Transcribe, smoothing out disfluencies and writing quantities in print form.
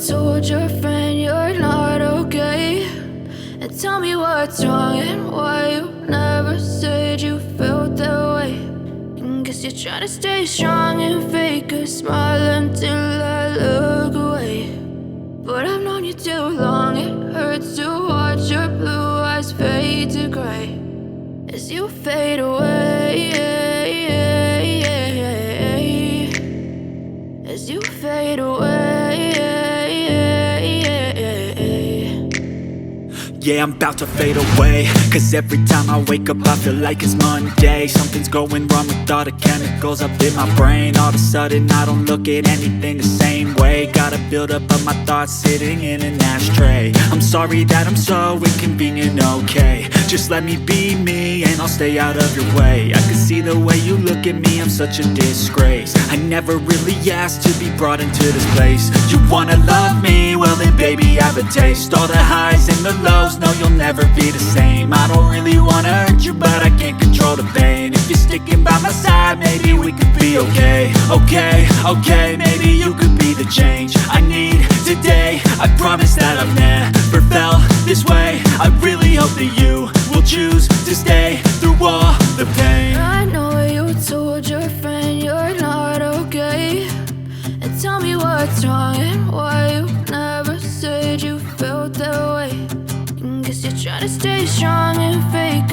told your friend you're not okay, and tell me what's wrong and why you never said you felt that way. And guess you're trying to stay strong and fake a smile until I look away. But I've known you too long, it hurts to watch your blue eyes fade to gray as you fade away, as you fade away. Yeah, I'm about to fade away, cause every time I wake up I feel like it's Monday. Something's going wrong with all the chemicals up in my brain. All of a sudden I don't look at anything the same way. Got a build up of my thoughts sitting in an ashtray. I'm sorry that I'm so inconvenient, okay. Just let me be me and I'll stay out of your way. I can see the way you look at me, I'm such a disgrace. I never really asked to be brought into this place. You wanna love me? Well then baby have a taste. All the highs and the lows, no you'll never be the same. I don't really wanna hurt you but I can't control the pain. If you're sticking by my side, maybe we could be okay. Okay, maybe you could be the change I need today. I promise that I've never felt this way. I really hope that you will choose to stay through all the pain. I know you told your friend you're not okay, and tell me what's wrong and why you never said you felt that way. And guess you're trying to stay strong and fake